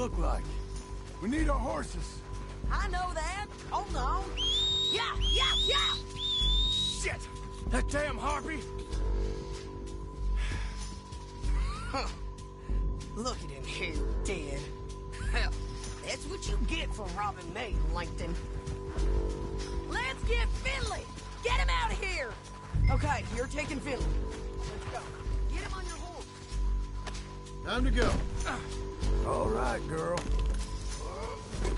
look like? We need our horses. I know that. Hold on. Yeah! Shit! That damn harpy! Huh. Look at him here, dead. Hell, that's what you get for robbing me, Langton. Let's get Finley! Get him out of here! Okay, you're taking Finley. Let's go. Get him on your horse. Time to go. All right, girl.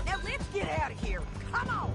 Now let's get out of here. Come on!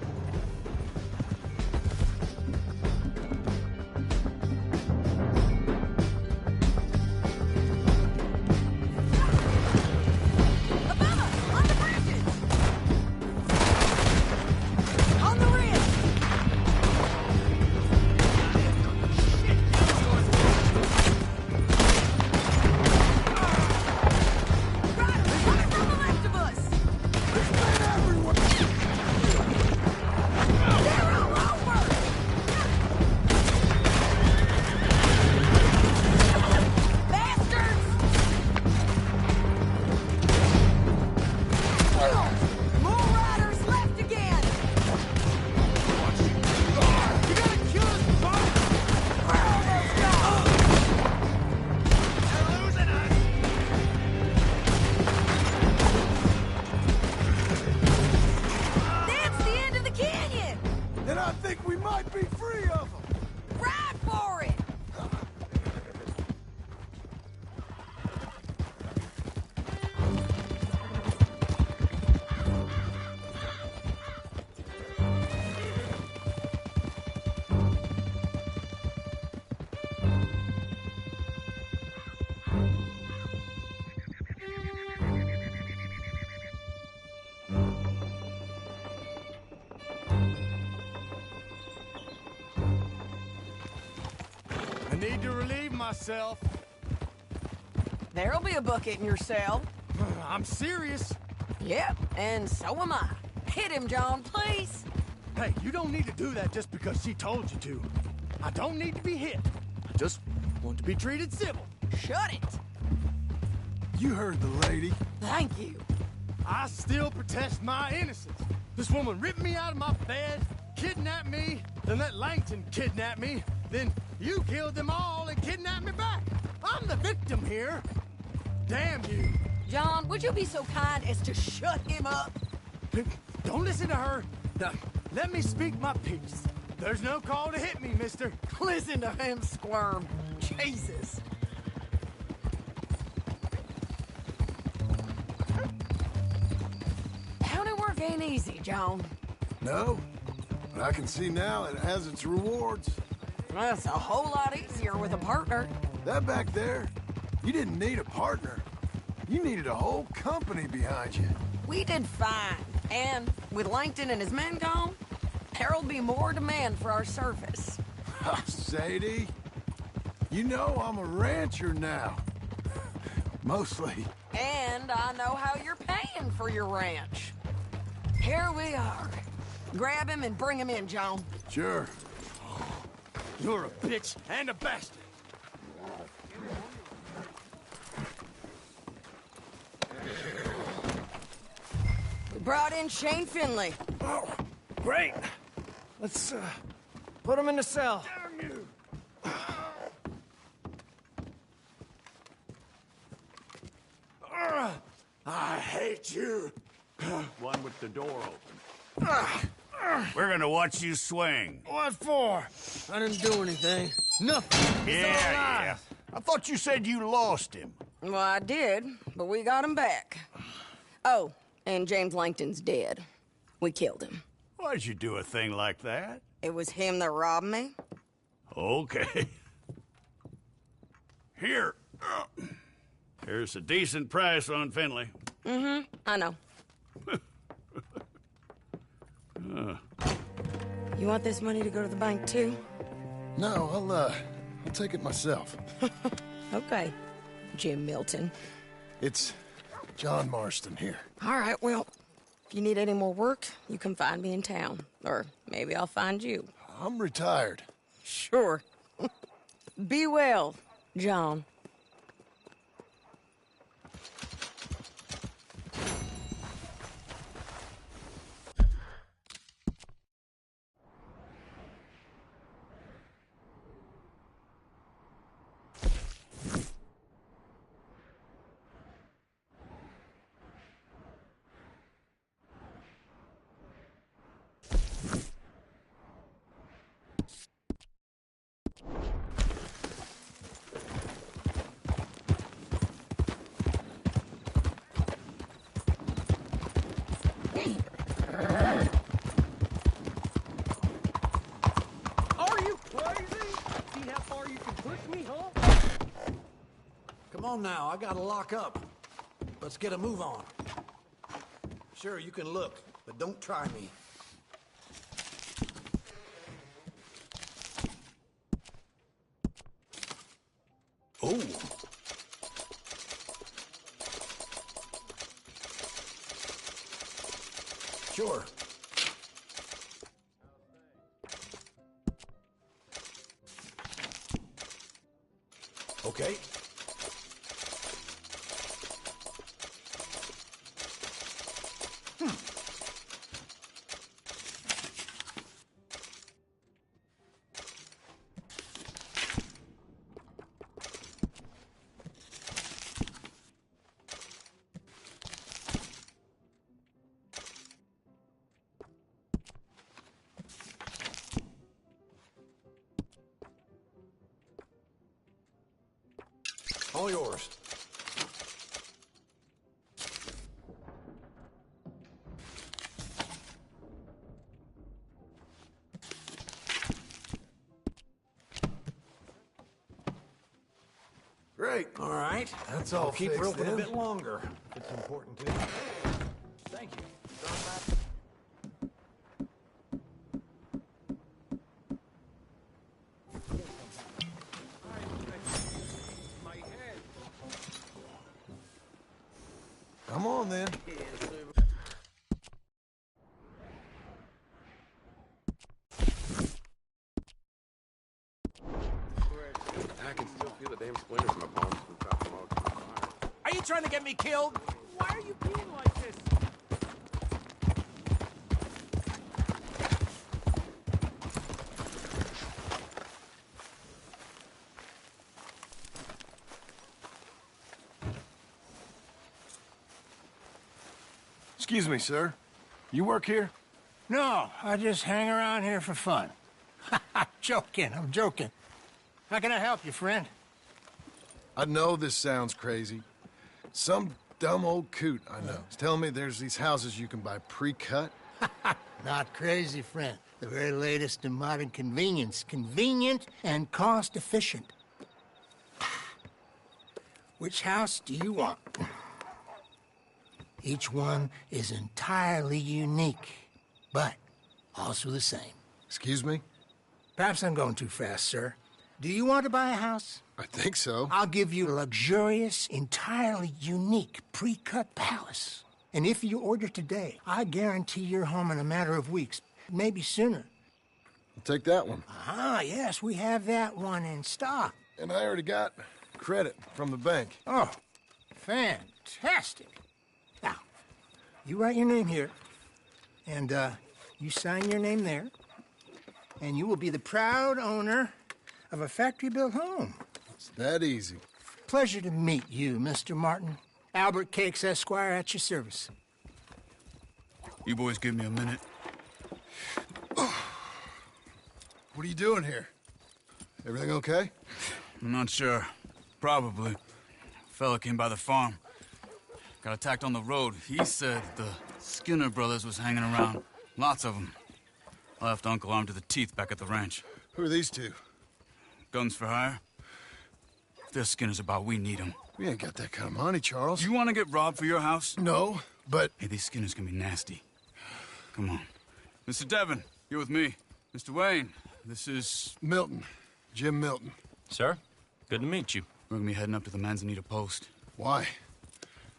Need to relieve myself. There'll be a bucket in your cell. I'm serious. Yep, and so am I. Hit him, John, please. Hey, you don't need to do that just because she told you to. I don't need to be hit. I just want to be treated civil. Shut it. You heard the lady. Thank you. I still protest my innocence. This woman ripped me out of my bed, kidnapped me, then let Langton kidnap me, then you killed them all and kidnapped me back. I'm the victim here. Damn you. John, would you be so kind as to shut him up? Don't listen to her. Now, let me speak my piece. There's no call to hit me, mister. Listen to him squirm. Jesus. County work ain't easy, John. No, but I can see now it has its rewards. That's a whole lot easier with a partner. That back there, you didn't need a partner. You needed a whole company behind you. We did fine. And with Langton and his men gone, there'll be more demand for our service. Sadie, you know I'm a rancher now. Mostly. And I know how you're paying for your ranch. Here we are. Grab him and bring him in, John. Sure. You're a bitch and a bastard. We brought in Shane Finley. Oh, great. Let's, put him in the cell. Damn you! I hate you. One with the door open. We're gonna watch you swing. What for? I didn't do anything. Nothing. Yeah. I thought you said you lost him. Well, I did, but we got him back. Oh, and James Langton's dead. We killed him. Why'd you do a thing like that? It was him that robbed me. Okay. Here. Here's a decent price on Finley. Mm-hmm, I know. You want this money to go to the bank, too? No, I'll take it myself. Okay, Jim Milton. It's John Marston here. All right, well, if you need any more work, you can find me in town. Or maybe I'll find you. I'm retired. Sure. Be well, John. Come on now, I gotta lock up. Let's get a move on. Sure, you can look, but don't try me. Oh. Sure. Okay. All yours. Great. All right. That's all I'll keep fixed roping a then. bit longer. If it's important to you. Thank you. Come on, then. I can still feel the damn splinters in my palms from chopping logs on fire. Are you trying to get me killed? Why are you being like this? Excuse me, sir. You work here? No, I just hang around here for fun. I'm joking. How can I help you, friend? I know this sounds crazy. Some dumb old coot I know is telling me there's these houses you can buy pre-cut. Not crazy, friend. The very latest in modern convenience. Convenient and cost-efficient. Which house do you want? Each one is entirely unique, but also the same. Excuse me? Perhaps I'm going too fast, sir. Do you want to buy a house? I think so. I'll give you a luxurious, entirely unique pre-cut palace. And if you order today, I guarantee you're home in a matter of weeks, maybe sooner. I'll take that one. Ah, yes, we have that one in stock. And I already got credit from the bank. Oh, fantastic. Now, you write your name here, and you sign your name there, and you will be the proud owner of a factory-built home. It's that easy. Pleasure to meet you, Mr. Martin. Albert Cakes, Esquire, at your service. You boys give me a minute. What are you doing here? Everything okay? I'm not sure. Probably. Fella came by the farm. Got attacked on the road. He said the Skinner brothers was hanging around. Lots of them. I left Uncle armed to the teeth back at the ranch. Who are these two? Guns for hire? If they're Skinner's about, we need them. We ain't got that kind of money, Charles. You want to get robbed for your house? No, but... Hey, these Skinners can be nasty. Come on. Mr. Devon, you're with me. Mr. Wayne, this is... Milton. Jim Milton. Sir, good to meet you. We're gonna be heading up to the Manzanita Post. Why?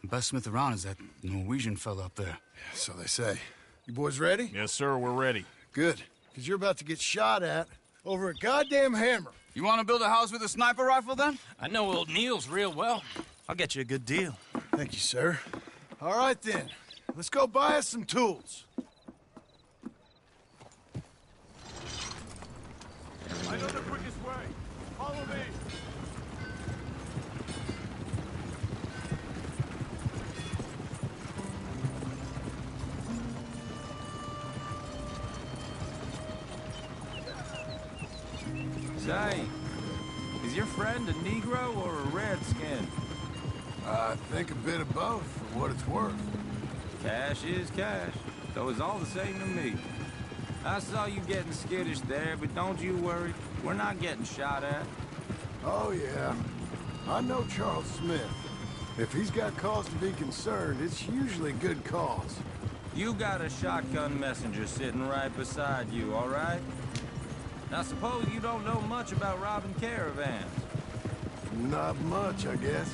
The best smith around is that Norwegian fella up there. Yeah, so they say. You boys ready? Yes, sir, we're ready. Good. Because you're about to get shot at over a goddamn hammer. You want to build a house with a sniper rifle, then? I know old Neil's real well. I'll get you a good deal. Thank you, sir. All right, then. Let's go buy us some tools. I know the quickest way. Follow me. Say, is your friend a Negro or a Redskin? I think a bit of both, for what it's worth. Cash is cash, so it's all the same to me. I saw you getting skittish there, but don't you worry. We're not getting shot at. Oh, yeah. I know Charles Smith. If he's got cause to be concerned, it's usually good cause. You got a shotgun messenger sitting right beside you, all right? Now suppose you don't know much about robbing caravans. Not much, I guess.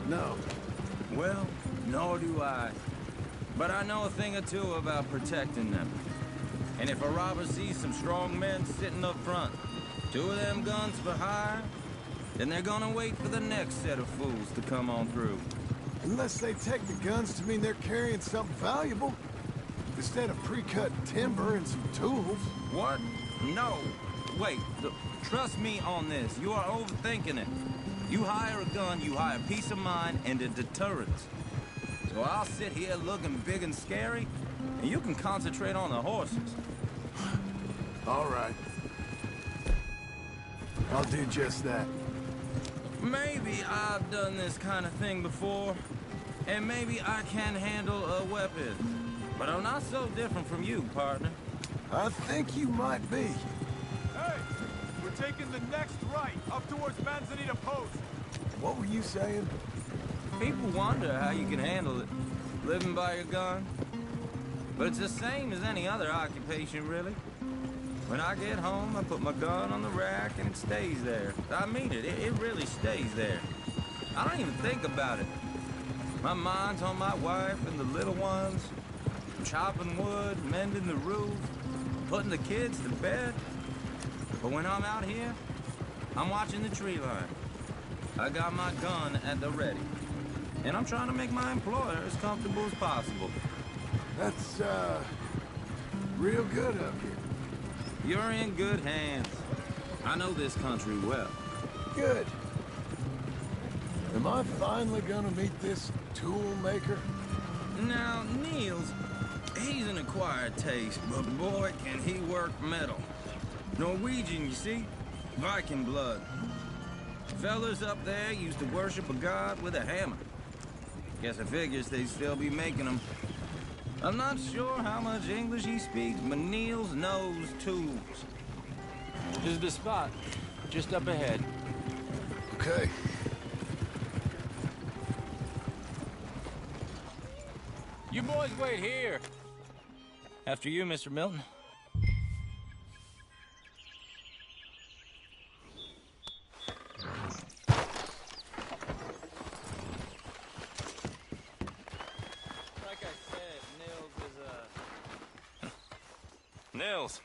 No. Well, nor do I. But I know a thing or two about protecting them. And if a robber sees some strong men sitting up front, 2 of them guns for hire, then they're gonna wait for the next set of fools to come on through. Unless they take the guns to mean they're carrying something valuable. Instead of pre-cut timber and some tools. What? No. Wait, look, trust me on this. You are overthinking it. You hire a gun, you hire peace of mind and a deterrence. So I'll sit here looking big and scary, and you can concentrate on the horses. All right. I'll do just that. Maybe I've done this kind of thing before, and maybe I can handle a weapon. But I'm not so different from you, partner. I think you might be. Hey! We're taking the next right, up towards Manzanita Post. What were you saying? People wonder how you can handle it, living by your gun. But it's the same as any other occupation, really. When I get home, I put my gun on the rack and it stays there. I mean it, it really stays there. I don't even think about it. My mind's on my wife and the little ones. I'm chopping wood, mending the roof, putting the kids to bed. But when I'm out here, I'm watching the tree line. I got my gun at the ready. And I'm trying to make my employer as comfortable as possible. That's, real good of you. You're in good hands. I know this country well. Good. Am I finally gonna meet this tool maker? Now, Niels, he's an acquired taste, but boy, can he work metal. Norwegian, you see? Viking blood. Fellas up there used to worship a god with a hammer. Guess I figures they'd still be making them. I'm not sure how much English he speaks, but Niels knows tools. This is the spot, just up ahead. Okay. You boys wait here. After you, Mr. Milton. Nils.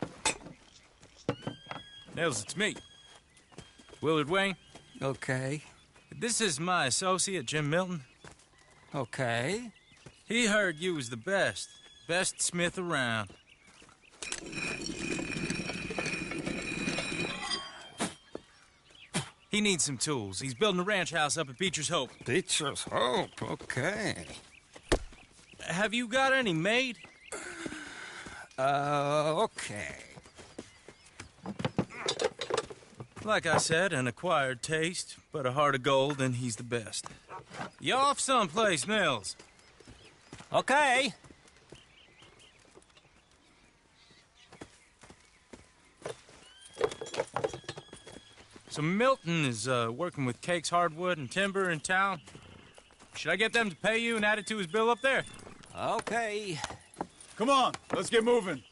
Nils, it's me. Willard Wayne. Okay. This is my associate, Jim Milton. Okay. He heard you was the best. Best smith around. He needs some tools. He's building a ranch house up at Beecher's Hope. Beecher's Hope, okay. Have you got any made? Okay. Like I said, an acquired taste, but a heart of gold, and he's the best. You off someplace, Nils? Okay. So Milton is working with Cakes Hardwood and Timber in town. Should I get them to pay you and add it to his bill up there? Okay. Come on, let's get moving.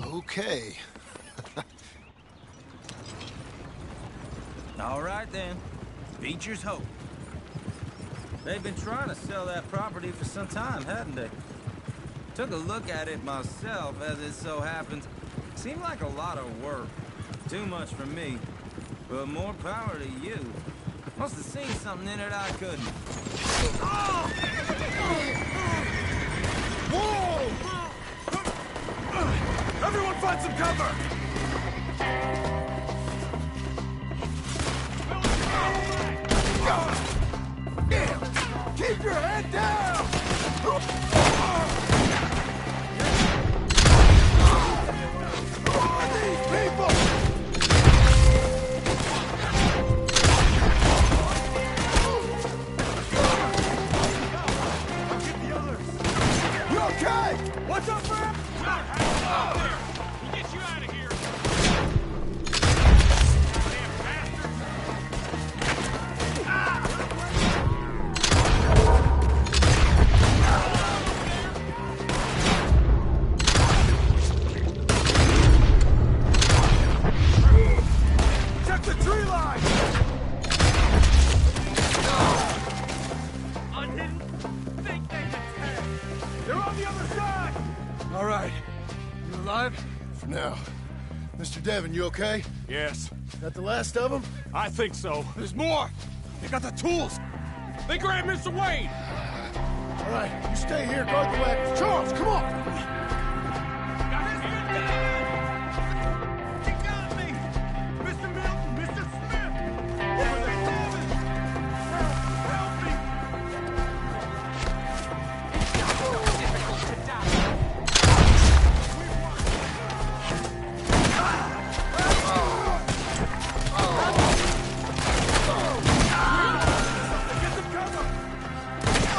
Okay. All right, then. Beecher's Hope. They've been trying to sell that property for some time, hadn't they? Took a look at it myself, as it so happens. Seemed like a lot of work. Too much for me. But more power to you. Must have seen something in it I couldn't. Whoa! Everyone find some cover! Damn! Keep your head down! These people! You okay? What's up, man? We'll get you out of here! All right. You alive? For now. Mr. Devon, you okay? Yes. Got the last of them? I think so. There's more! They got the tools! They grabbed Mr. Wayne! All right, you stay here, guard the wagons. Charles, come on! He got me! Mr. Milton! Mr. Smith! Over there! Help me!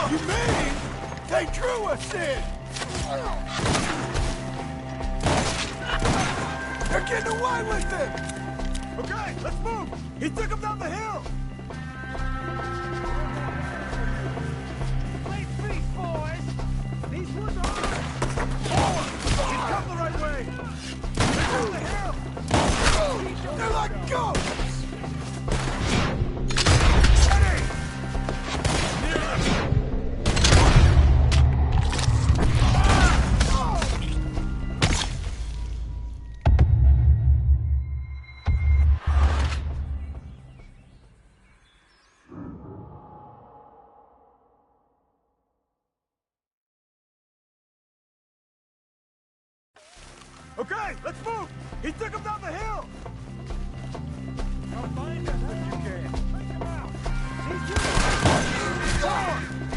You mean they drew us in? They're getting away with it! Okay, let's move! He took him down the hill! Play feet, boys! These woods are ours! Forward! He's come the right way! They're down the hill! They're like ghosts! Okay, let's move! He took him down the hill! Go find him if you can. Take him out!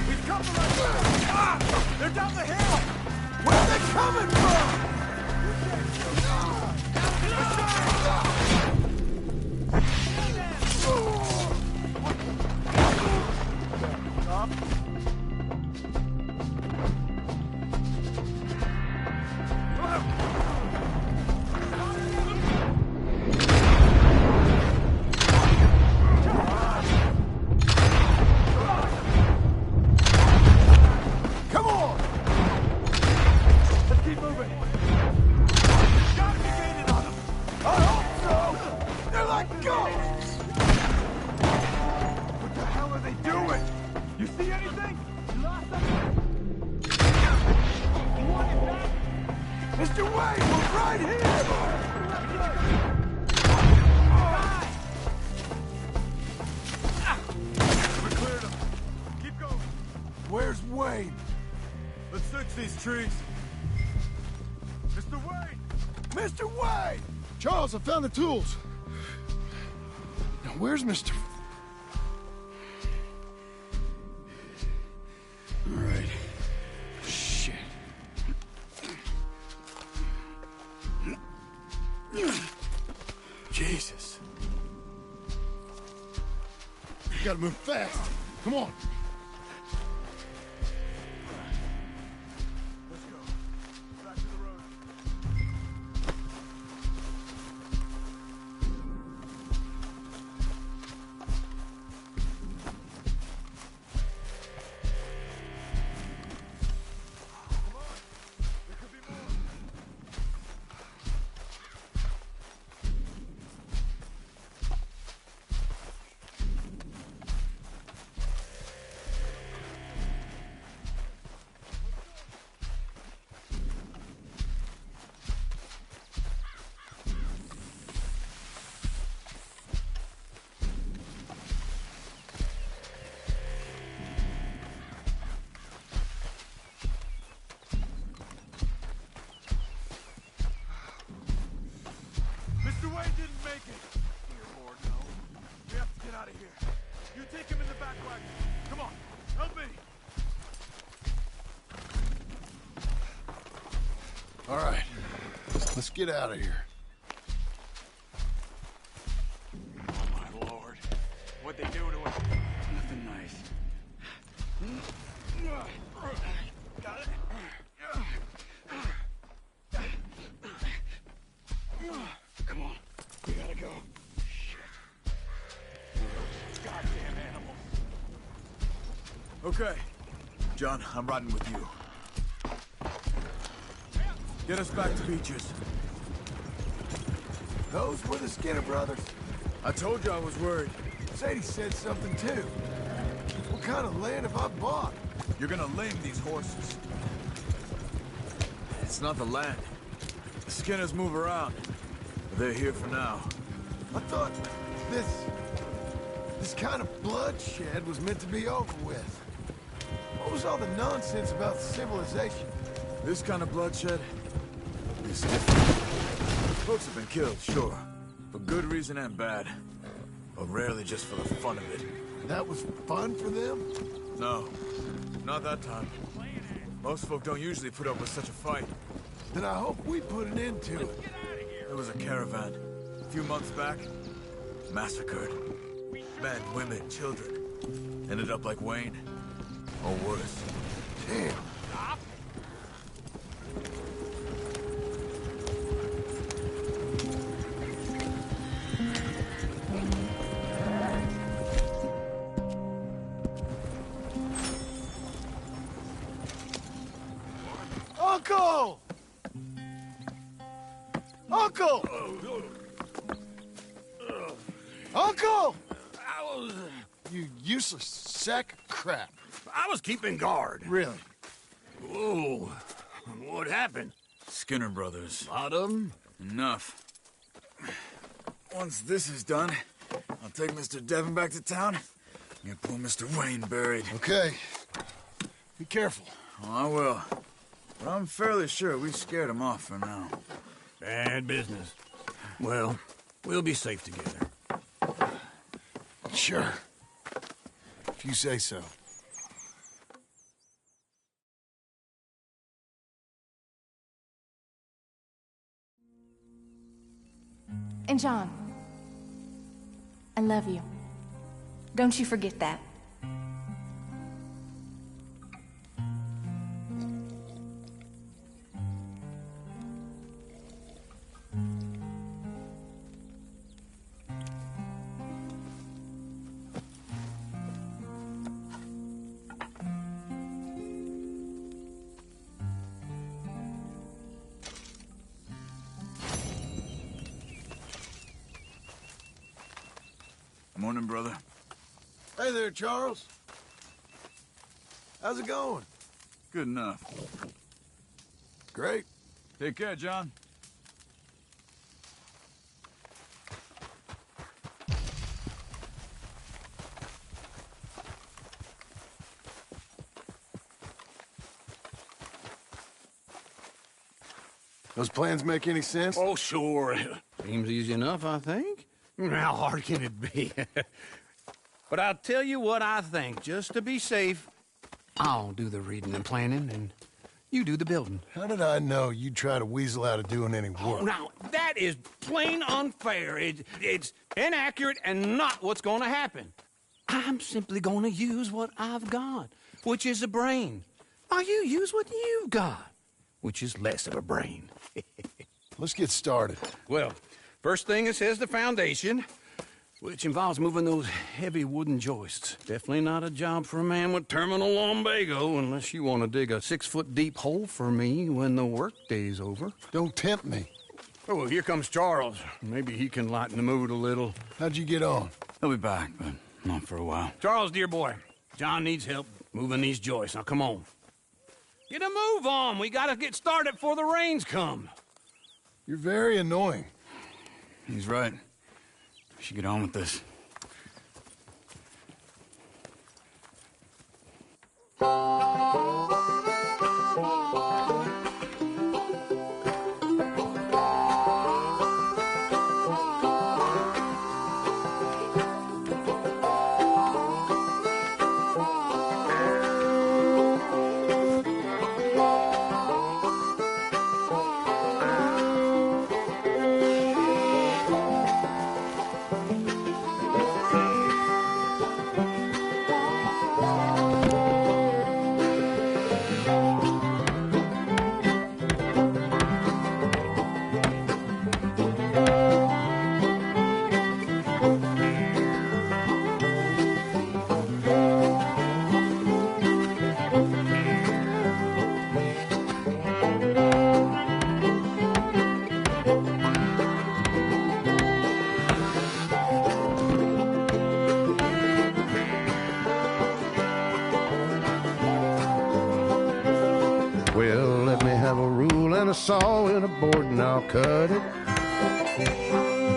He's come the right way! Ah! They're down the hill! Where are they coming from? Come on! Let's keep moving! Gotta be gaining on them! I hope so! They're like ghosts! What the hell are they doing? You see anything? You lost something? You want it back? Mr. Wayne, we're right here! We cleared them. Keep going. Where's Wayne? Let's search these trees. Mr. Wayne! Mr. Wayne! Charles, I found the tools. Now, where's Mr. All right. Shit. Jesus. You gotta move fast. Come on. Let's go. Back to the road. Come on. There could be more. Mr. Wayne didn't make it. Dear Lord, no. We have to get out of here. You take him in the back wagon. Come on, help me. All right. Let's get out of here. Oh, my Lord. What'd they do to us? Nothing nice. Got it? Come on. We gotta go. Goddamn animals. Okay. John, I'm riding with you. Get us back to Beaches. Those were the Skinner brothers. I told you I was worried. Sadie said something too. What kind of land have I bought? You're gonna lame these horses. It's not the land. The Skinners move around. But they're here for now. I thought this kind of bloodshed was meant to be over with. What was all the nonsense about civilization? This kind of bloodshed is different. Folks have been killed, sure. For good reason and bad. But rarely just for the fun of it. That was fun for them? No, not that time. Most folk don't usually put up with such a fight. Then I hope we put an end to it. There was a caravan. A few months back. Massacred. Men, women, children. Ended up like Wayne. Or worse. Damn. Uncle! Uncle! Uncle! You useless sack of crap. I was keeping guard. Really? Whoa. What happened? Skinner brothers. A lot of them? Enough. Once this is done, I'll take Mr. Devon back to town and get poor Mr. Wayne buried. Okay. Be careful. Oh, I will. But I'm fairly sure we scared him off for now. Bad business. Well, we'll be safe together. Sure. If you say so. And John, I love you. Don't you forget that. Morning, brother. Hey there, Charles. How's it going? Good enough. Great. Take care, John. Those plans make any sense? Oh, sure. Seems easy enough, I think. How hard can it be? But I'll tell you what I think. Just to be safe, I'll do the reading and planning, and you do the building. How did I know you'd try to weasel out of doing any work? Oh, now, that is plain unfair. It's inaccurate and not what's going to happen. I'm simply going to use what I've got, which is a brain. While you use what you've got, which is less of a brain. Let's get started. Well, first thing it says the foundation, which involves moving those heavy wooden joists. Definitely not a job for a man with terminal lumbago, unless you want to dig a 6-foot deep hole for me when the workday's over. Don't tempt me. Oh, here comes Charles. Maybe he can lighten the mood a little. How'd you get on? He'll be back, but not for a while. Charles, dear boy, John needs help moving these joists. Now, come on. Get a move on. We gotta get started before the rains come. You're very annoying. He's right. We should get on with this. rule and a saw and a board and I'll cut it.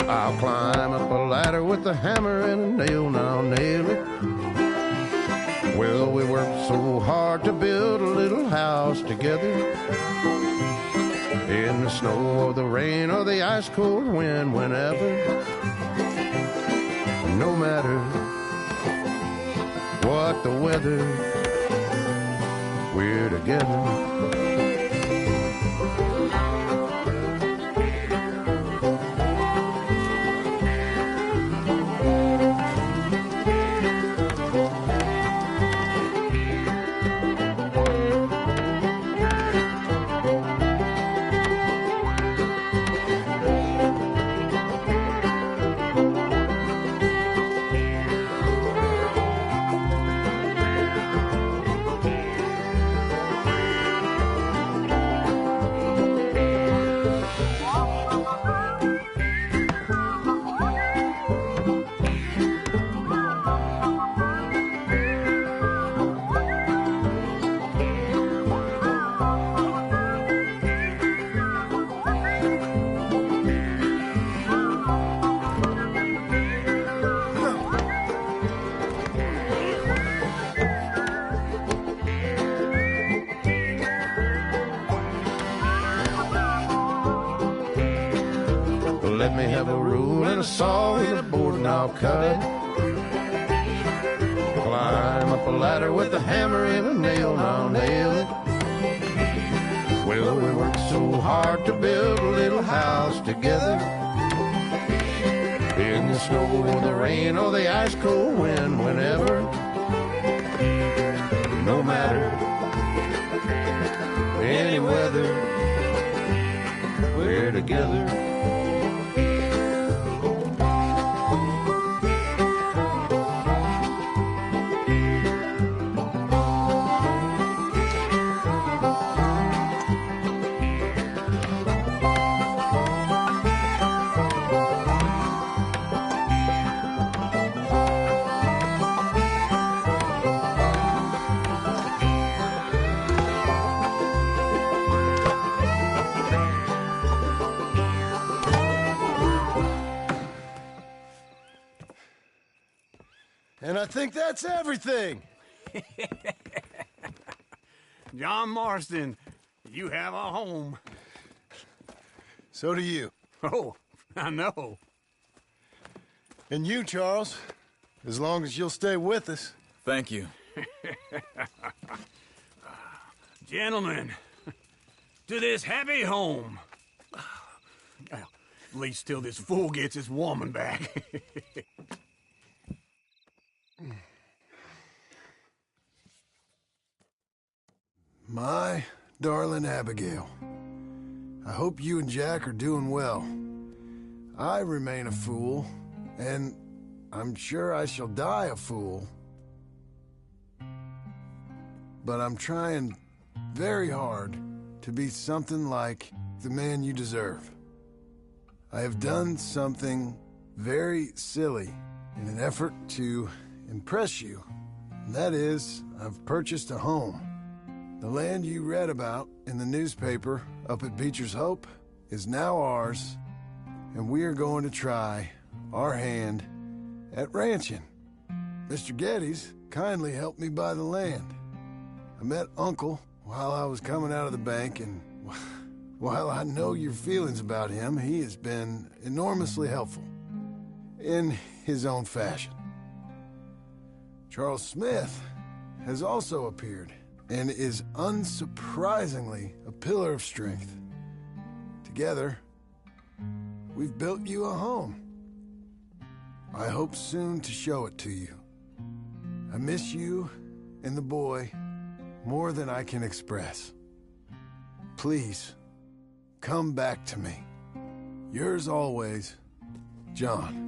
I'll climb up a ladder with a hammer and a nail and I'll nail it. Well, we worked so hard to build a little house together. In the snow or the rain or the ice cold wind, whenever. No matter what the weather, we're together. Let me have a rule and a saw and a board and I'll cut. Climb up a ladder with a hammer and a nail and I'll nail it. Well, we worked so hard to build a little house together. In the snow or the rain or the ice cold wind, whenever. No matter any weather, we're together. And I think that's everything. John Marston, you have a home. So do you. Oh, I know. And you, Charles, as long as you'll stay with us. Thank you. Gentlemen, to this happy home. Well, at least till this fool gets his woman back. My darling Abigail, I hope you and Jack are doing well. I remain a fool, and I'm sure I shall die a fool. But I'm trying very hard to be something like the man you deserve. I have done something very silly in an effort to impress you. And that is, I've purchased a home. The land you read about in the newspaper up at Beecher's Hope is now ours, and we are going to try our hand at ranching. Mr. Geddes kindly helped me buy the land. I met Uncle while I was coming out of the bank, and while I know your feelings about him, he has been enormously helpful in his own fashion. Charles Smith has also appeared and is unsurprisingly a pillar of strength. Together, we've built you a home. I hope soon to show it to you. I miss you and the boy more than I can express. Please, come back to me. Yours always, John.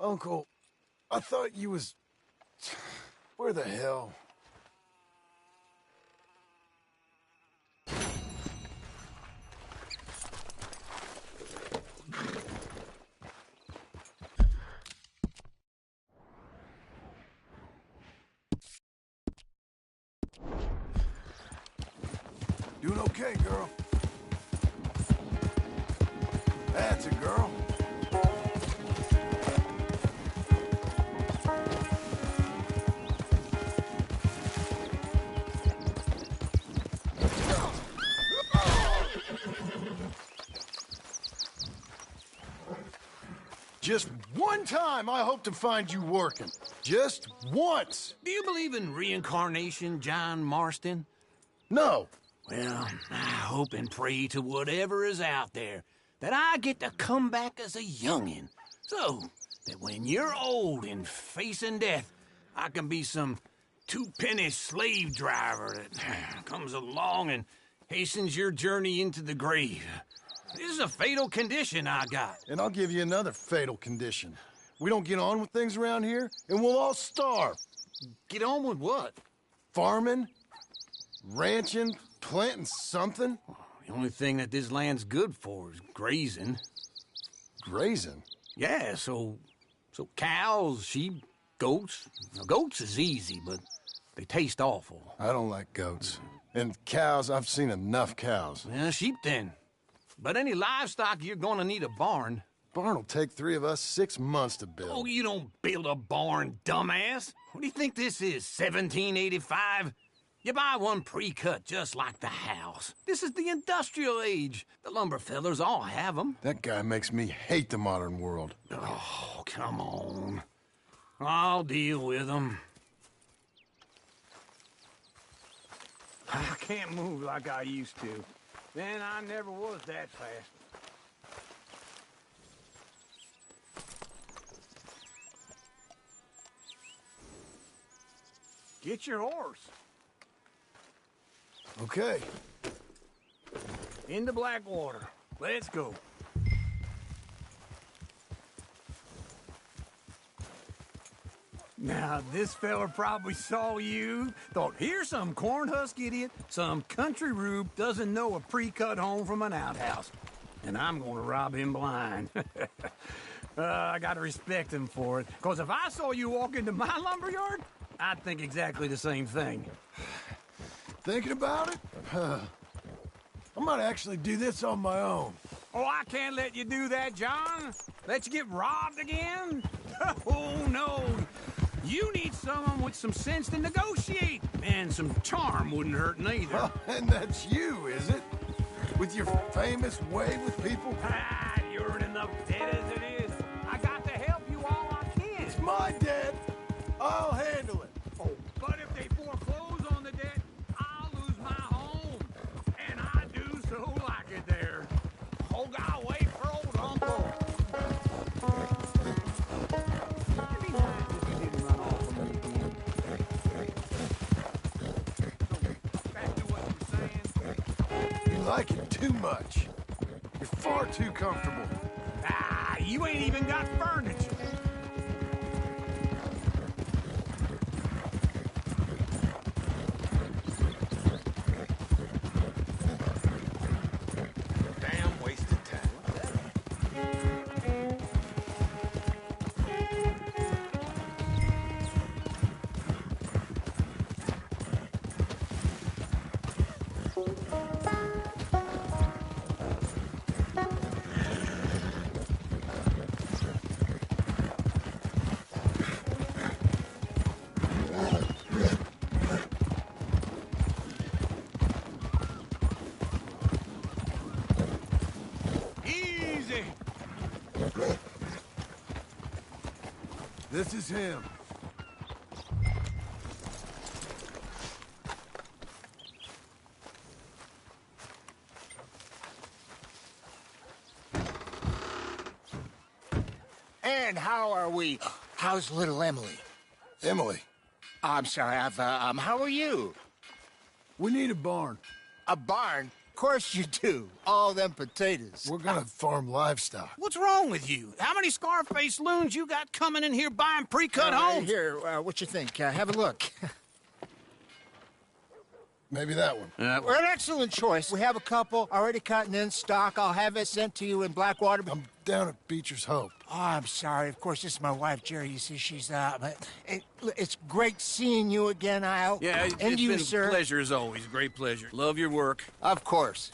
Uncle, I thought you was... Where the hell? Doing okay, girl. That's a girl. Just one time I hope to find you working. Just once. Do you believe in reincarnation, John Marston? No. Well, I hope and pray to whatever is out there that I get to come back as a youngin', so that when you're old and facing death, I can be some two-penny slave driver that comes along and hastens your journey into the grave. This is a fatal condition I got. And I'll give you another fatal condition. We don't get on with things around here, and we'll all starve. Get on with what? Farming, ranching, planting something. The only thing that this land's good for is grazing. Grazing? Yeah, so cows, sheep, goats. Now, goats is easy, but they taste awful. I don't like goats. And cows, I've seen enough cows. Yeah, sheep then. But any livestock, you're gonna need a barn. Barn will take 3 of us 6 months to build. Oh, you don't build a barn, dumbass. What do you think this is, 1785? You buy one pre-cut just like the house. This is the industrial age. The lumber fellers all have them. That guy makes me hate the modern world. Oh, come on. I'll deal with them. I can't move like I used to. Then I never was that fast. Get your horse. Okay. Into Blackwater. Let's go. Now, this fella probably saw you, thought, here's some cornhusk idiot, some country rube doesn't know a pre-cut home from an outhouse. And I'm gonna rob him blind. I gotta respect him for it, because if I saw you walk into my lumberyard, I'd think exactly the same thing. Thinking about it? I might actually do this on my own. Oh, I can't let you do that, John. Let you get robbed again? Oh, no. You need someone with some sense to negotiate. And some charm wouldn't hurt neither. Oh, and that's you, is it? With your famous way with people? Ah, you're in enough debt as it is. I got to help you all I can. It's my debt. I'll handle it. Oh, but if they foreclose on the debt, I'll lose my home. And I do so like it there. Oh, God, wait for old Uncle. It'd be nice if you didn't run off from me again. Back to what you were saying. You like it too much. You're far too comfortable. Ah, you ain't even got furniture. Damn wasted time. Easy. This is him. And how are we? How's little Emily? Emily. I'm sorry, how are you? We need a barn. A barn? Of course you do. All them potatoes. We're gonna farm livestock. What's wrong with you? How many Scarface loons you got coming in here buying pre-cut homes? Here, what you think? Have a look. Maybe that one. We're an excellent choice. We have a couple already cut and in stock. I'll have it sent to you in Blackwater. I'm down at Beecher's Hope. Oh, I'm sorry. Of course, this is my wife, Jerry. You see, she's but it's great seeing you again, Al. Yeah, and it's you, been sir. a pleasure as always. Great pleasure. Love your work. Of course.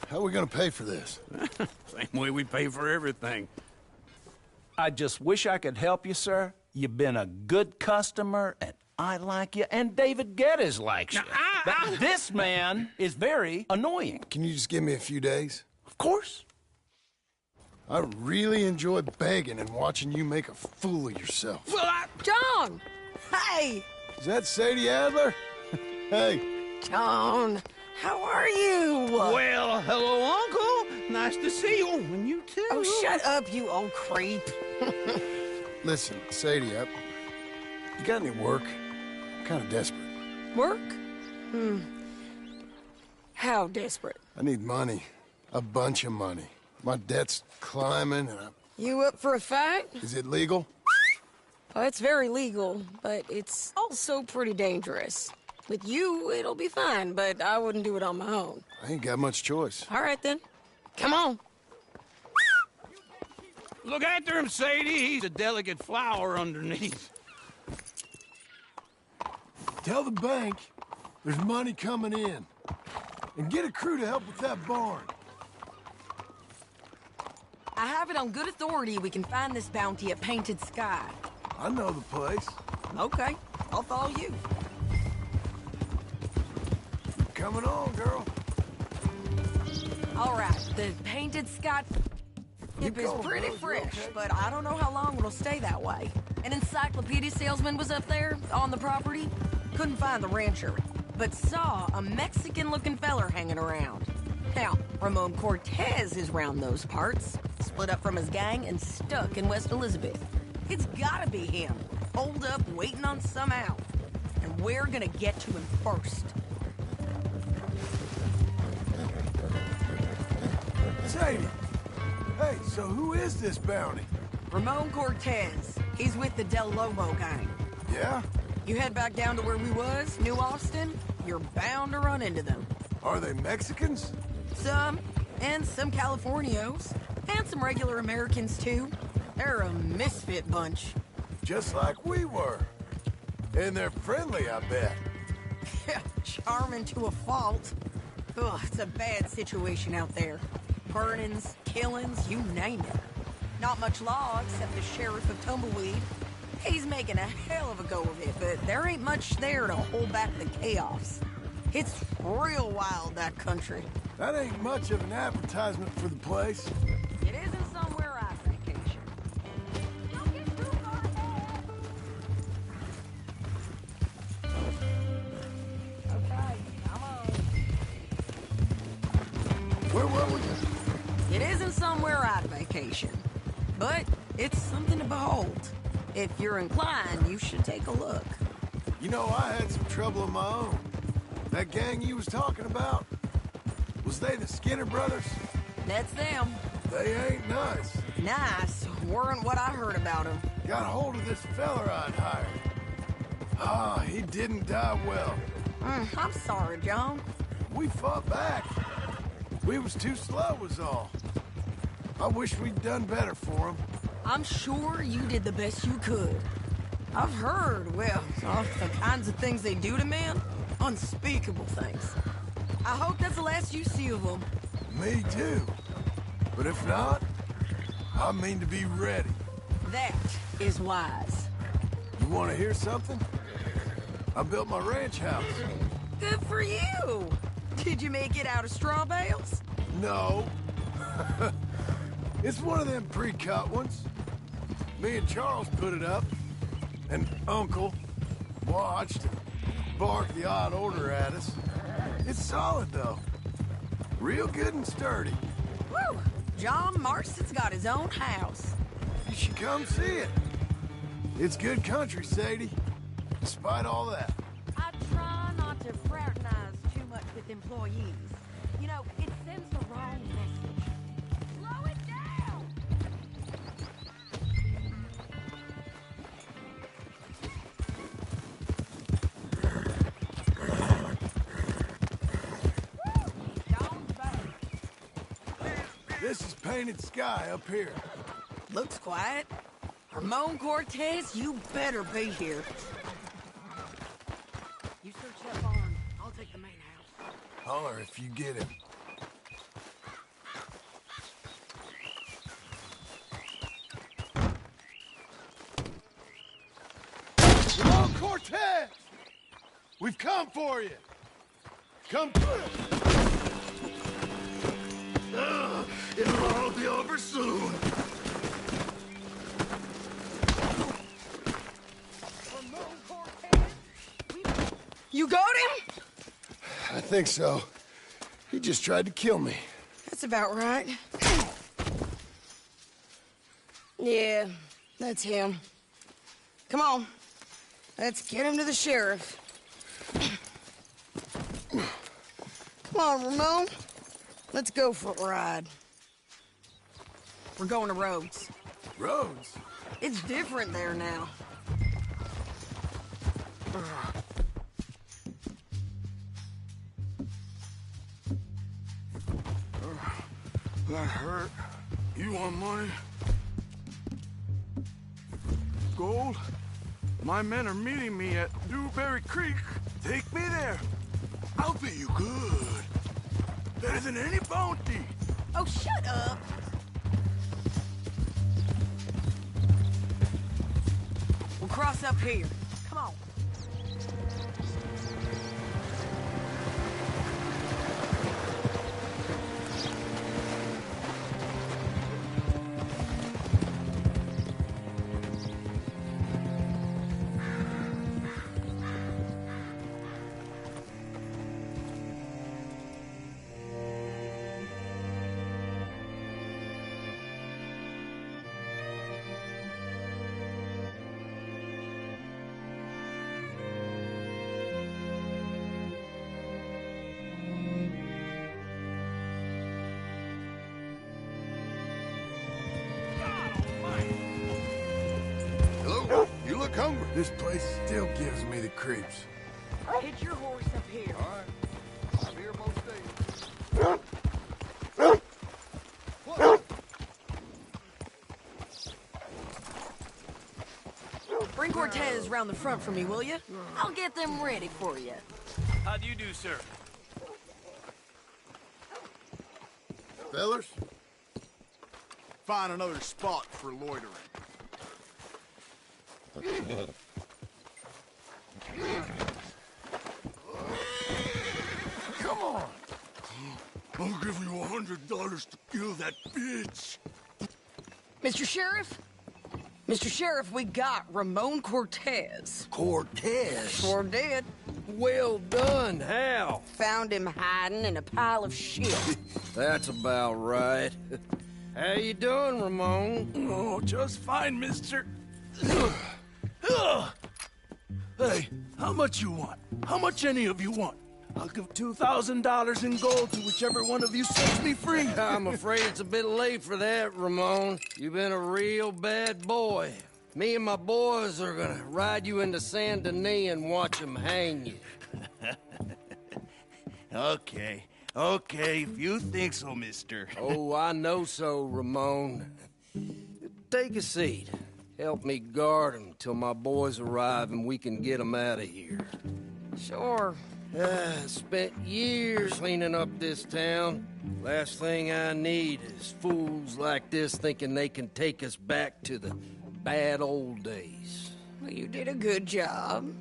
How are we gonna pay for this? Same way we pay for everything. I just wish I could help you, sir. You've been a good customer, and I like you, and David Geddes likes you. But this man is very annoying. Can you just give me a few days? Of course. I really enjoy begging and watching you make a fool of yourself. Well, John! Hey! Is that Sadie Adler? Hey. John, how are you? Well, hello, Uncle. Nice to see you. And you too. Oh, shut up, you old creep. Listen, Sadie, you got any work? I'm kind of desperate. Work? How desperate? I need money. A bunch of money. My debt's climbing, and You up for a fight? Is it legal? Well, it's very legal, but it's also pretty dangerous. With you, it'll be fine, but I wouldn't do it on my own. I ain't got much choice. All right, then. Come on. Look after him, Sadie. He's a delicate flower underneath. Tell the bank there's money coming in. And get a crew to help with that barn. I have it on good authority we can find this bounty at Painted Sky. I know the place. Okay, I'll follow you. Coming on, girl. All right, the Painted Sky tip is going, pretty girl. You fresh, okay? but I don't know how long it'll stay that way. An encyclopedia salesman was up there on the property. Couldn't find the rancher, but saw a Mexican-looking feller hanging around. Now, Ramon Cortez is round those parts, split up from his gang and stuck in West Elizabeth. It's gotta be him, holed up waiting on some out. And we're gonna get to him first. Sadie! Hey, so who is this bounty? Ramon Cortez. He's with the Del Lobo gang. Yeah? You head back down to where we was, New Austin, you're bound to run into them. Are they Mexicans? Some, and some Californios, and some regular Americans too. They're a misfit bunch. Just like we were. And they're friendly, I bet. Charming to a fault. Ugh, it's a bad situation out there. Burnings, killings, you name it. Not much law except the sheriff of Tumbleweed. He's making a hell of a go of it, but there ain't much there to hold back the chaos. It's real wild, that country. That ain't much of an advertisement for the place. It isn't somewhere I vacation. Don't get too far ahead. Okay, come on. Where were we? It isn't somewhere I'd vacation, but it's something to behold. If you're inclined, you should take a look. You know, I had some trouble of my own. That gang you was talking about, was they the Skinner brothers? That's them. They ain't nice. Nice weren't what I heard about them. Got hold of this feller I'd hired. Ah, he didn't die well. I'm sorry, John. We fought back. We was too slow was all. I wish we'd done better for him. I'm sure you did the best you could. I've heard, well, of the kinds of things they do to men. Unspeakable things. I hope that's the last you see of them. Me too. But if not, I mean to be ready. That is wise. You want to hear something? I built my ranch house. Good for you. Did you make it out of straw bales? No. It's one of them pre-cut ones. Me and Charles put it up, and Uncle watched and barked the odd order at us. It's solid, though. Real good and sturdy. Woo! John Marston's got his own house. You should come see it. It's good country, Sadie. Despite all that. I try not to fraternize too with employees. You know, it sends the wrong message. Slow it down! This is Painted Sky up here. Looks quiet. Ramon Cortez, you better be here. You search that barn. I'll take the main house. Holler if you get him. Ramon Cortez! We've come for you! Come through! It'll all be over soon. You got him? I think so. He just tried to kill me. That's about right. Yeah, that's him. Come on. Let's get him to the sheriff. Come on, Ramon. Let's go for a ride. We're going to Rhodes. Rhodes? It's different there now. That hurt. You want money? Gold? My men are meeting me at Dewberry Creek. Take me there. I'll pay you good. Better than any bounty. Oh, shut up. We'll cross up here. Come on. Hello? You look hungry. This place still gives me the creeps. Hit your horse up here. All right. I'm here most days. Bring Cortez round the front for me, will you? I'll get them ready for you. How do you do, sir? Fellers? Find another spot for loitering. Come on. I'll give you $100 to kill that bitch. Mr. Sheriff? Mr. Sheriff, we got Ramon Cortez. Cortez? Sure did. Well done, Hal. Found him hiding in a pile of shit. That's about right. How you doing, Ramon? Oh, just fine, mister. Hey, how much you want? How much any of you want? I'll give $2,000 in gold to whichever one of you sets me free. I'm afraid it's a bit late for that, Ramon. You've been a real bad boy. Me and my boys are gonna ride you into Saint Denis and watch them hang you. Okay, if you think so, mister. Oh, I know so, Ramon. Take a seat. Help me guard them till my boys arrive and we can get them out of here. Sure. Spent years cleaning up this town. Last thing I need is fools like this thinking they can take us back to the bad old days. Well, you did a good job.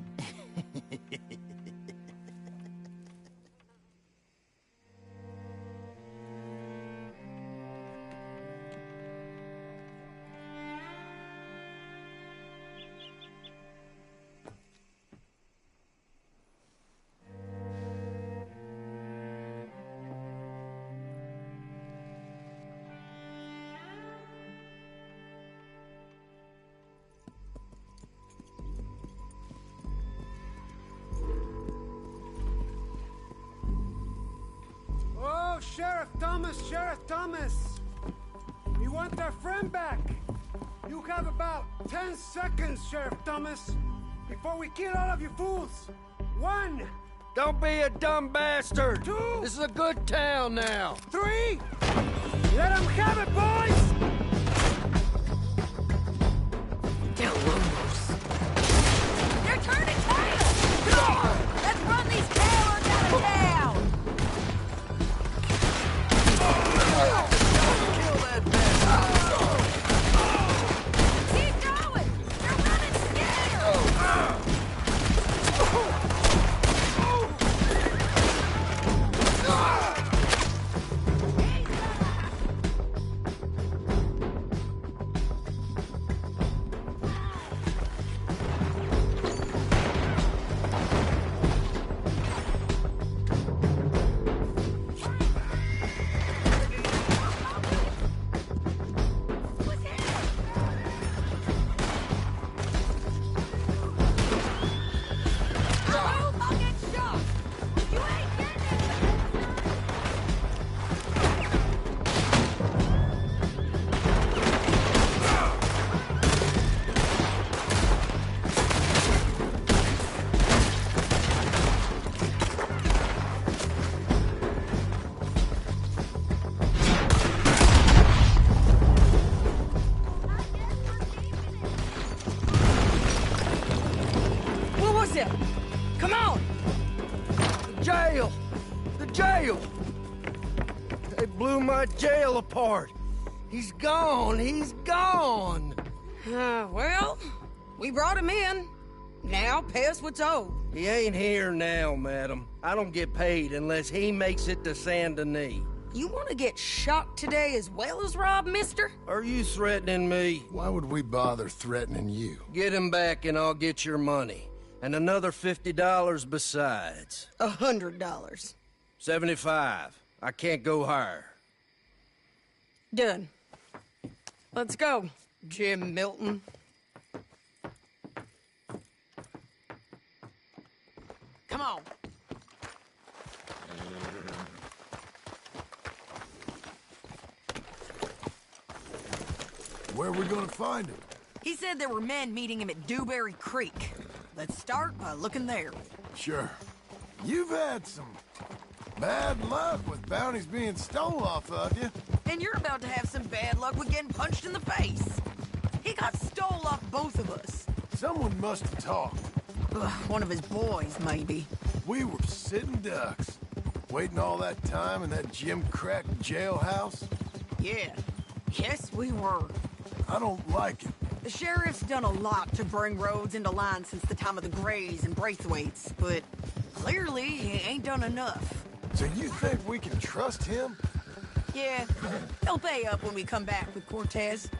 Thomas, Sheriff Thomas. We want our friend back. You have about 10 seconds, Sheriff Thomas, before we kill all of you fools. 1. Don't be a dumb bastard. 2. This is a good town now. 3. Let them have it, boys! They're turning tail! Come on! Let's run these cowards out of town! Kill that bastard! Keep going! They're running scared! Come on! The jail! The jail! They blew my jail apart. He's gone! He's gone! Well, we brought him in. Now pay us what's owed. He ain't here now, madam. I don't get paid unless he makes it to Saint Denis. You want to get shot today as well as rob, mister? Are you threatening me? Why would we bother threatening you? Get him back and I'll get your money. And another $50 besides. $100. 75. I can't go higher. Done. Let's go, Jim Milton. Come on. Where are we gonna find him? He said there were men meeting him at Dewberry Creek. Let's start by looking there. Sure. You've had some bad luck with bounties being stole off of you. And you're about to have some bad luck with getting punched in the face. He got stole off both of us. Someone must have talked. One of his boys, maybe. We were sitting ducks, waiting all that time in that Jim Crack jailhouse. Yeah. Yes, we were. I don't like it. The sheriff's done a lot to bring roads into line since the time of the Grays and Braithwaites, but clearly he ain't done enough. So you think we can trust him? Yeah, he'll pay up when we come back with Cortez.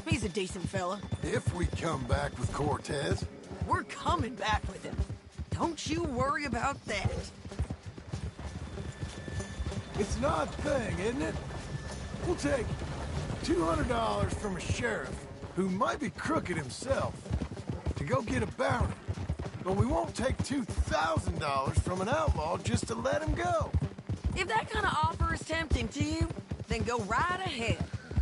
He's a decent fella. If we come back with Cortez? We're coming back with him. Don't you worry about that. It's an odd thing, isn't it? We'll take $200 from a sheriff who might be crooked himself to go get a bounty. But we won't take $2,000 from an outlaw just to let him go. If that kind of offer is tempting to you, then go right ahead.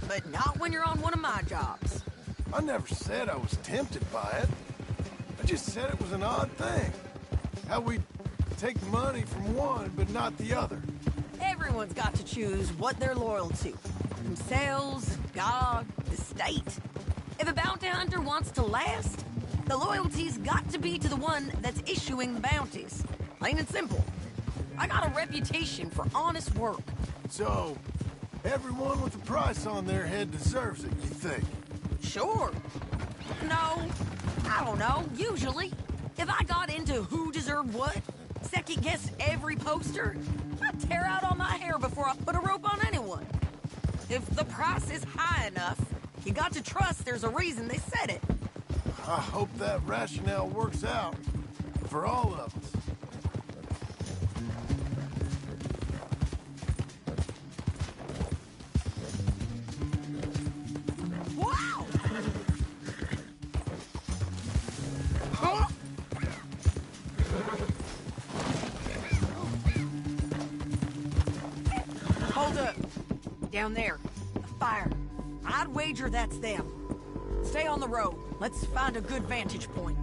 But not when you're on one of my jobs. I never said I was tempted by it. I just said it was an odd thing. How we take money from one but not the other. Everyone's got to choose what they're loyal to. Themselves, God, the state. If a bounty hunter wants to last, the loyalty's got to be to the one that's issuing the bounties. Plain and simple. I got a reputation for honest work. So, everyone with a price on their head deserves it, you think? Sure. No, I don't know, usually. If I got into who deserved what, second-guessed every poster, I'd tear out all my hair before I put a rope on anyone. If the price is high enough, you got to trust there's a reason they said it. I hope that rationale works out for all of us. Wow! Huh? Hold up. down there. The fire. I'd wager that's them. Stay on the road. Let's find a good vantage point.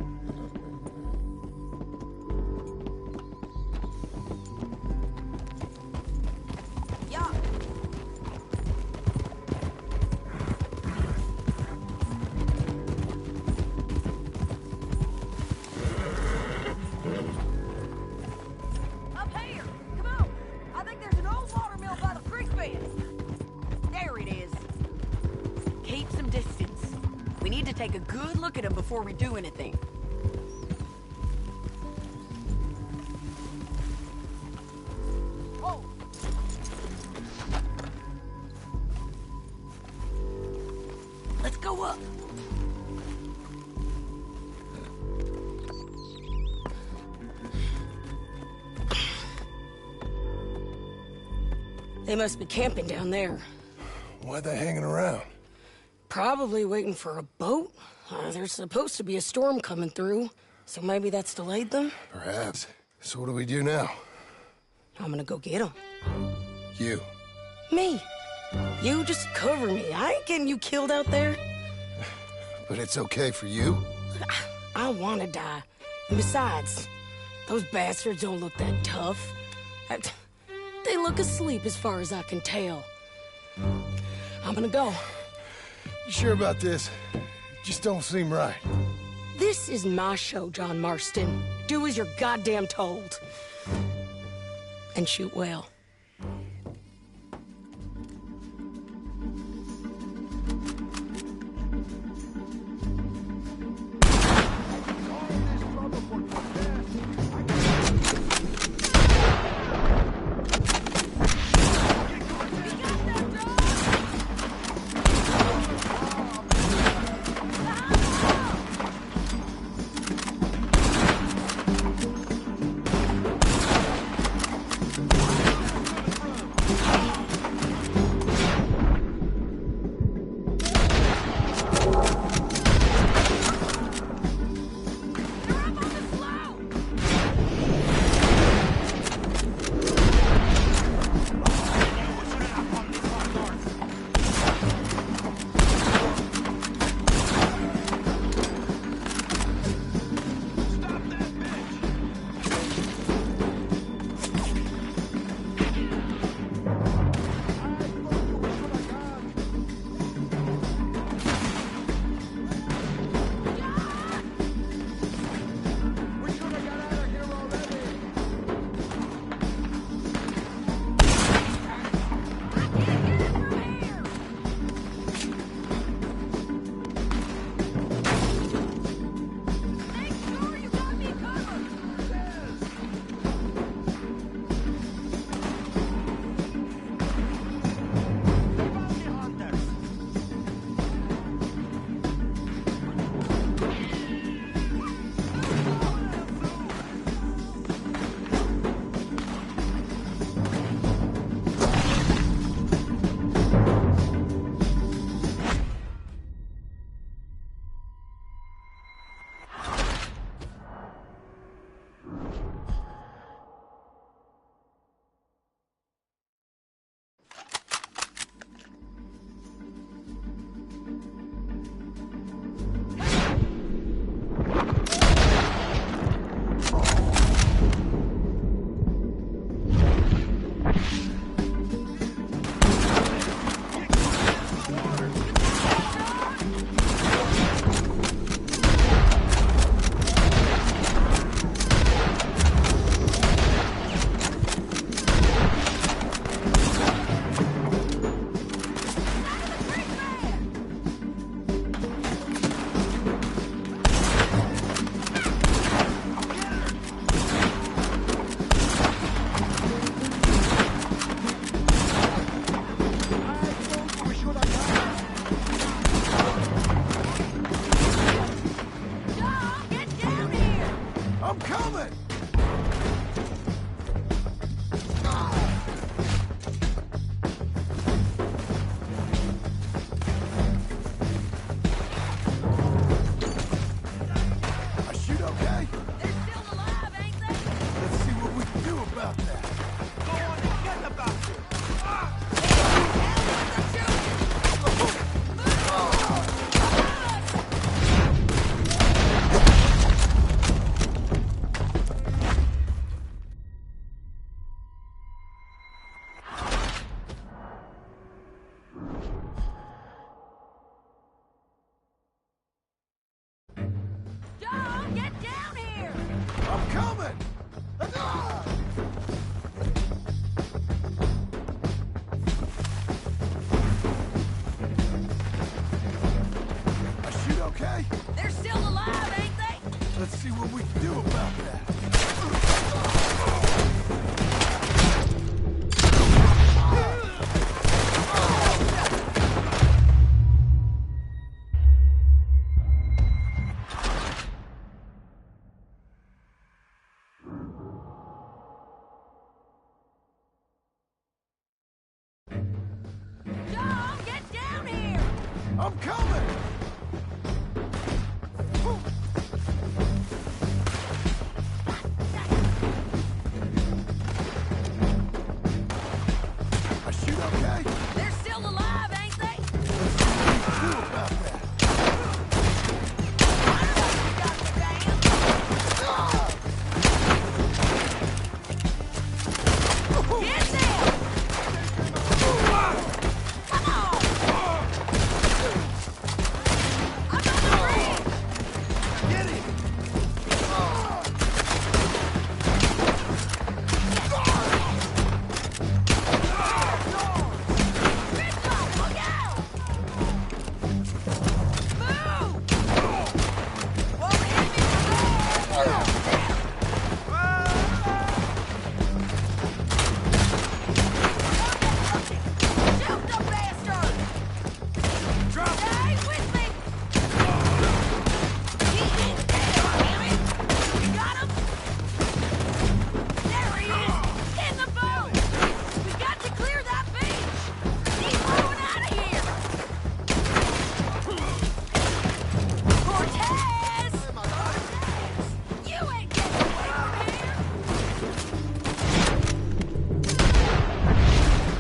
Yeah. Up here! Come on! I think there's an old watermill by the creek bed. There it is. Keep some distance. We need to take a good look at him before we do anything. Oh! Let's go up. They must be camping down there. Why are they hanging around? Probably waiting for a boat. There's supposed to be a storm coming through, so maybe that's delayed them? Perhaps. So what do we do now? I'm gonna go get them. You. Me. You just cover me. I ain't getting you killed out there. But it's okay for you? I wanna die. And besides, those bastards don't look that tough. They look asleep as far as I can tell. I'm gonna go. You sure about this? Just don't seem right. This is my show, John Marston. Do as you're goddamn told. And shoot well. coming! I shoot okay? They're still alive, ain't they? Let's see what we can do about that. John, get down here! I'm coming! I shoot okay? They're still alive, ain't they? Let's see what we can do about that. Get them! Come on! I'm on the bridge! Get him! Ridgeline, look out! Move! Won't hit me from there! Shoot the bastard! Stay with me! He ain't dead, damn it! You got him? There he is! In the boat! We got to clear that beach! He's rolling out of here! Cortez! Cortez! You ain't getting away from here!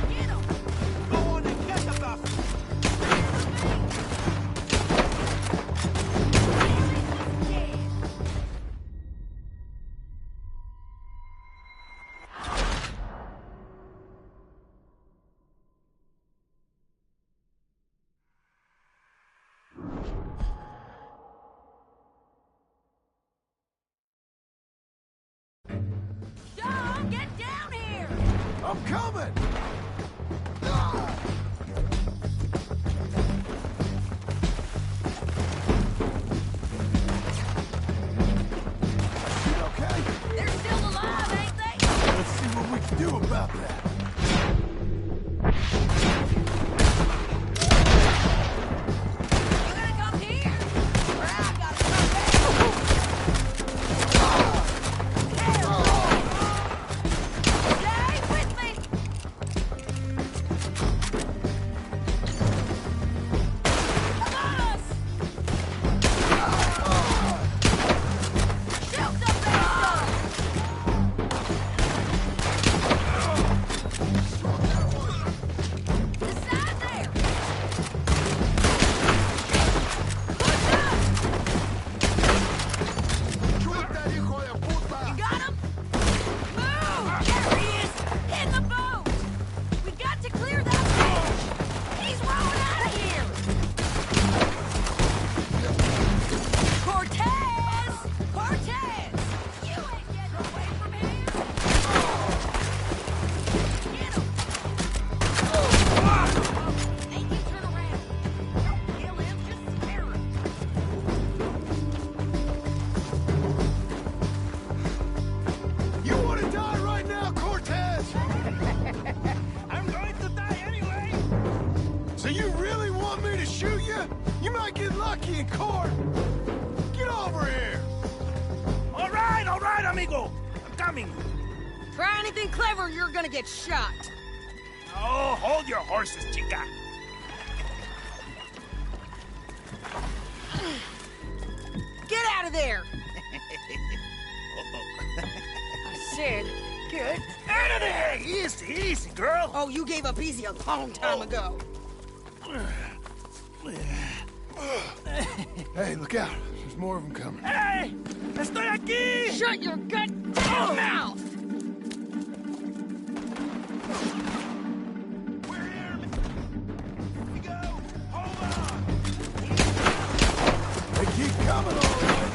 Get him! Go on and get the bastard! John, get down here! I'm coming! I shoot okay? They're still alive, ain't they? Let's see what we can do about that. You gonna come here? Or I gotta come back? Stay with me! Come on! Shoot the bastard! Decide there! You got him? Move! There he is! In the boat! We got to clear that bridge! He's rolling out of here! Cortez! Cortez! You ain't getting away from here! Get him! Make him turn around! Don't kill him, just scare him! You want to die right now, Cortez? I'm going to die anyway! So you really want me to shoot you? You might get lucky in court. Get over here. All right, amigo! I'm coming! Try anything clever, you're gonna get shot! Oh, hold your horses, chica! Get out of there! I said, get Out of there! Easy, easy, girl! Oh, you gave up easy a long time ago. Hey, look out. There's more of them coming. Hey! Estoy aquí! Shut your goddamn mouth! They keep coming, all right.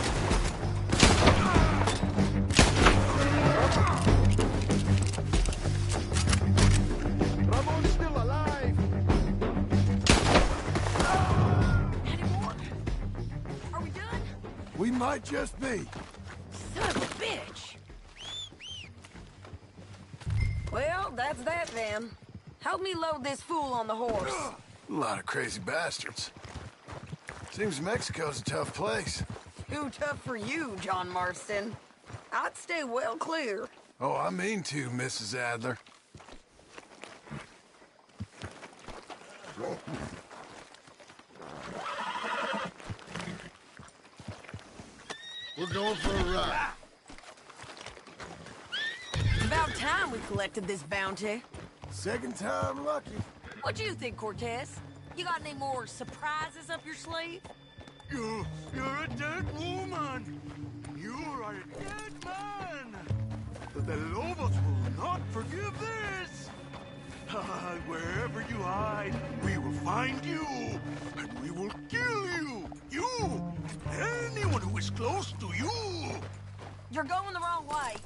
just be. Son of a bitch! Well, that's that then. Help me load this fool on the horse. A lot of crazy bastards. Seems Mexico's a tough place. Too tough for you, John Marston. I'd stay well clear. Oh, I mean to, Mrs. Adler. We're going for a ride. About time we collected this bounty. Second time lucky. What do you think, Cortez? You got any more surprises up your sleeve? You're a dead woman. You are a dead man. The Lobos will not forgive this. Wherever you hide, we will find you, and we will kill you. You, anyone who is close to you. You're going the wrong way.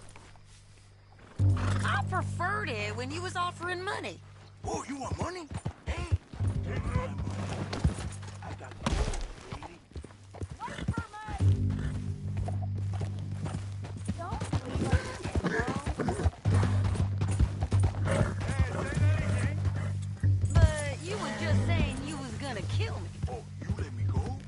I preferred it when you was offering money. Oh, you want money? Hey, I got gold, lady. Wait for me! Don't leave us yet, But you was just saying you was gonna kill me. Oh, you let me go?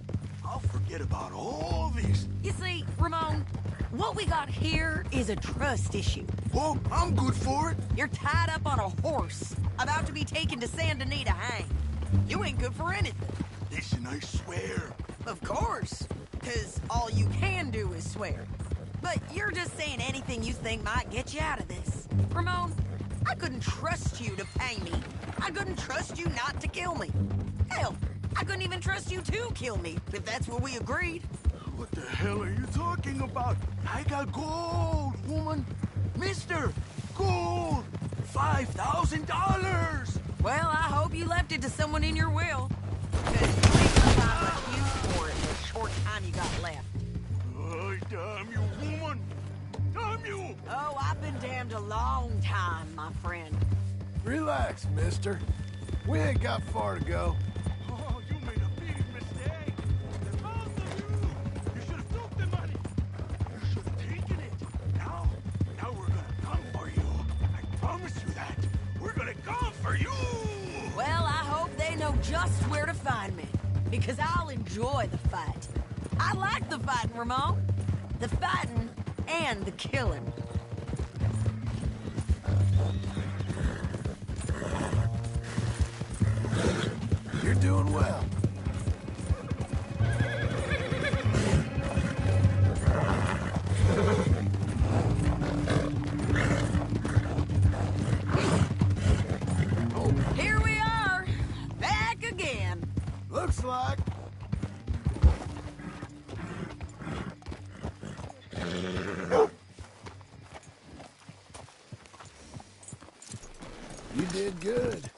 I'll forget about all this. You see, Ramon, what we got here is a trust issue. Oh, I'm good for it. You're tied up on a horse, about to be taken to Saint Denis to hang. You ain't good for anything. Listen, I swear. Of course, because all you can do is swear. But you're just saying anything you think might get you out of this. Ramon, I couldn't trust you to pay me. I couldn't trust you not to kill me. Hell, I couldn't even trust you to kill me, if that's what we agreed. What the hell are you talking about? I got gold, woman. Mister, gold. $5,000. Well, I hope you left it to someone in your will. Because you ain't gonna find much use for it in the short time you got left. Oh, damn you, woman. Damn you. Oh, I've been damned a long time, my friend. Relax, mister. We ain't got far to go. Oh, you made a big mistake. Both of you. You should have took the money. You should have taken it. Now we're gonna come for you. I promise you that. We're gonna come for you. Well, I hope they know just where to find me. Because I'll enjoy the fight. I like the fighting, Ramon. The fighting and the killing. You're doing well. Here we are, back again. Looks like. You did good.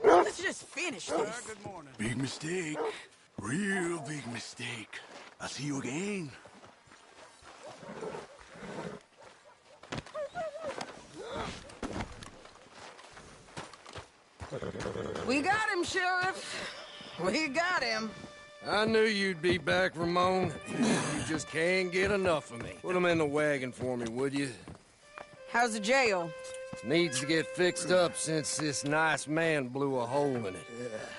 Let's just finish this. Good morning. Big mistake. Real big mistake. I'll see you again. We got him, Sheriff. We got him. I knew you'd be back, Ramon. You just can't get enough of me. Put him in the wagon for me, would you? How's the jail? Needs to get fixed up since this nice man blew a hole in it.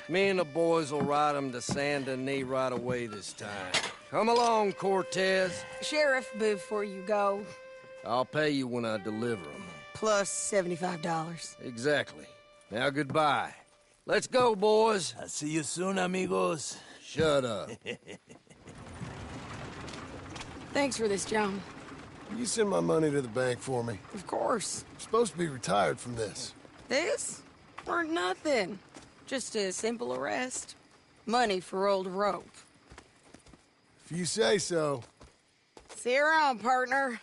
Me and the boys will ride him to Saint Denis right away this time. Come along, Cortez. Sheriff, before you go, I'll pay you when I deliver him. plus $75. Exactly. Now goodbye. Let's go, boys. I'll see you soon, amigos. Shut up. Thanks for this, John. You send my money to the bank for me. Of course. I'm supposed to be retired from this. This? Weren't nothing. Just a simple arrest. Money for old rope. If you say so. See you around, partner.